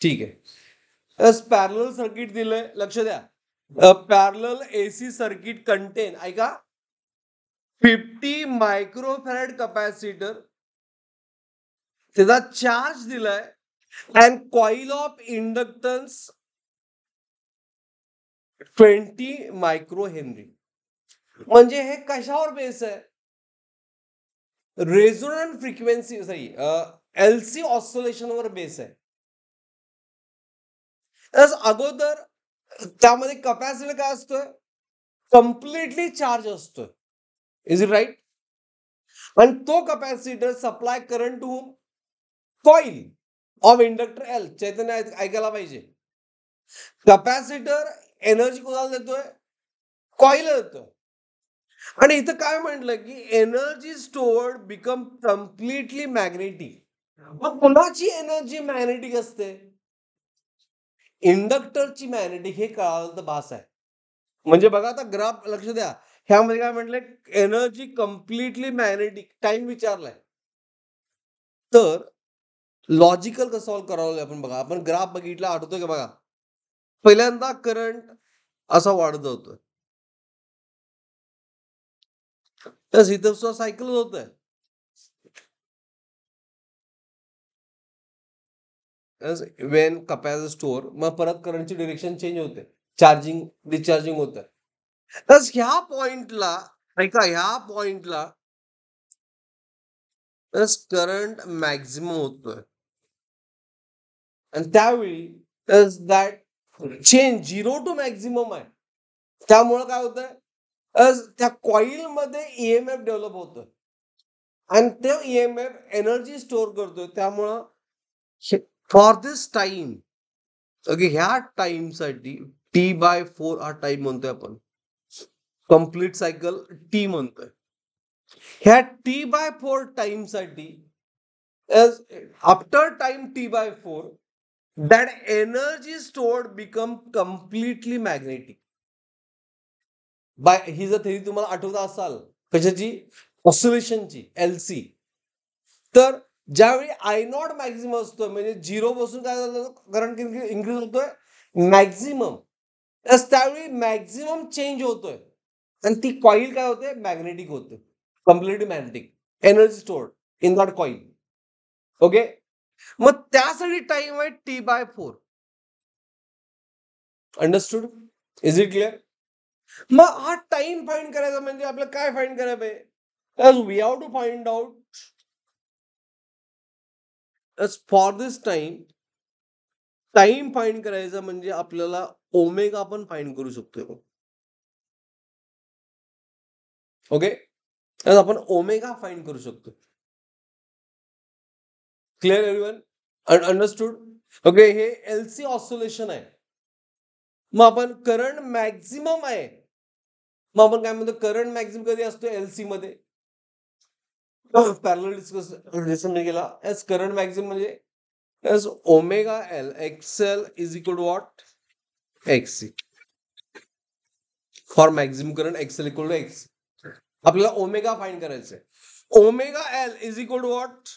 ठीक आहे. Parallel circuit दिलंय, लक्ष द्या. पॅरलल एसी सर्किट कंटेन, ऐका, 50 मायक्रोफॅरेड कॅपॅसिटर, त्याचा चार्ज दिलाय, and coil of inductance 20 micro henry. म्हणजे हे कशावर बेस आहे? रेझोनंट फ्रिक्वेन्सी, सॉरी, एलसी ऑसिलेशनवर बेस आहे. अगोदर त्यामध्ये कॅपॅसिटर काय असतोय? कम्प्लिटली चार्ज असतोय. Is it right? आणि तो capacitor supply current to coil of inductor L. Chaitanya ऐकायला पाहिजे. कॅपॅसिटर एनर्जी कोणाला देतोय? कॉइलला देतोय. आणि इथं काय म्हटलं की energy stored become completely magnetic. मग कुणाची एनर्जी मॅग्नेटिक असते? इंडक्टरची मॅग्नेटिक. हे कळालं तर बास आहे. म्हणजे बघा आता ग्राफ, लक्ष द्या, ह्यामध्ये काय म्हटलंय? Energy completely magnetic. टाइम विचारलाय. तर लॉजिकल कसं सॉल्व्ह करावं आपण बघा. आपण ग्राफ बघितला, आठवतोय का बघा? पहिल्यांदा करंट असा वाढत जातोय, तर इथं सुद्धा सायकल होत आहे. वेन कॅपॅसिटर स्टोअर, मग परत करंटची डिरेक्शन चेंज होते, चार्जिंग डिस्चार्जिंग होत आहे. तर ह्या पॉइंटला, ऐका, ह्या पॉइंटला करंट मॅक्झिमम होतोय. आणि त्यावेळी दॅट चेंज 0 टू मॅक्झिमम आहे. त्यामुळे काय होतंय? त्या कॉइल मध्ये ईएमएफ डेव्हलप होतोय, आणि ते ईएमएफ एनर्जी स्टोअर करतोय. त्यामुळं फॉर दिस टाइम, ओके, ह्या टाइमसाठी T/4 हा टाइम म्हणतोय आपण. कम्प्लीट सायकल टी म्हणतोय. ह्या T/4 टाइम साठी, after time T/4, that energy stored become completely magnetic. By ही जर थेरी तुम्हाला आठवत असाल कशाची? ऑसिलेशनची, एलसी. तर ज्यावेळी आय नॉट मॅक्झिमम असतोय, म्हणजे 0 पासून काय झालं, करंट इन्क्रीज होतोय मॅक्झिमम, त्यावेळी मॅक्झिमम चेंज होतोय, आणि ती कॉइल काय होते? मॅग्नेटिक होते, completely magnetic. Energy stored in that coil. Okay, मग त्यासाठी टाइम आहे T/4. Understood? Is it clear? मग हा टाइम फाइंड करायचा म्हणजे आपल्याला काय फाइंड करायला पाहिजे? We have to find out for this time find करायचा म्हणजे आपल्याला ओमेगा पण फाइंड करू शकतो. ओके, आपण ओमेगा फाइंड करू शकतो. Clear everyone? अंडरस्टूड? ओके, हे एलसी ऑसिलेशन आहे. मग आपण करंट मॅक्झिमम आहे, मग आपण काय म्हणतो? करंट मॅक्झिमम कधी असतो एलसी मध्ये? पॅरलल डिस्कशन केला. एस करंट मॅक्झिमम म्हणजे as omega L XL is equal to what? XC. For maximum current XL equal to X. आपल्याला ओमेगा फाइंड करायचंय. Omega L is equal to what?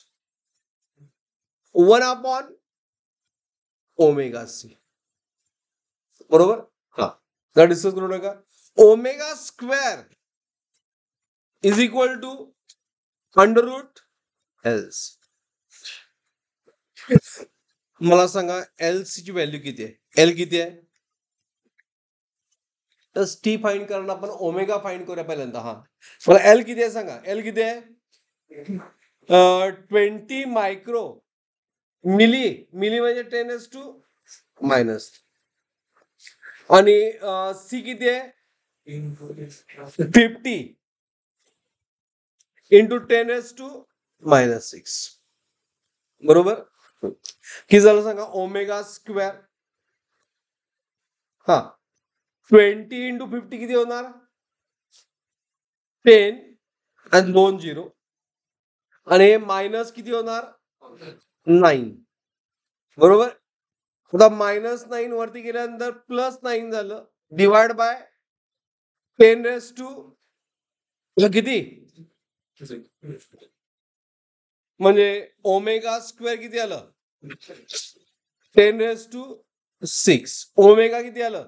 1/, omega C. बरोबर? हा, जरा discuss करू नका. Omega square is equal to under root else. मला सांगा L C ची व्हॅल्यू किती आहे? एल किती आहे? तर टी फाइंड करणं, आपण ओमेगा फाइंड करूया पहिल्यांदा. हा, मला एल किती आहे सांगा. एल किती आहे? 20 मायक्रो मिली. मिली म्हणजे 10⁻⁻. आणि सी किती आहे? 50 इंटू 10⁻⁻6. बरोबर? किती झालं सांगा? Omega square. हा, 20 इंटू 50 किती होणार? 10 आणि 2 0. आणि हे मायनस किती होणार? 9. बरोबर? आता -9 वरती गेल्यानंतर +9 झालं, डिवाइड बाय 10⁻⁻, किती? म्हणजे ओमेगा स्क्वेअर किती आलं? 10⁻⁶. ओमेगा किती आलं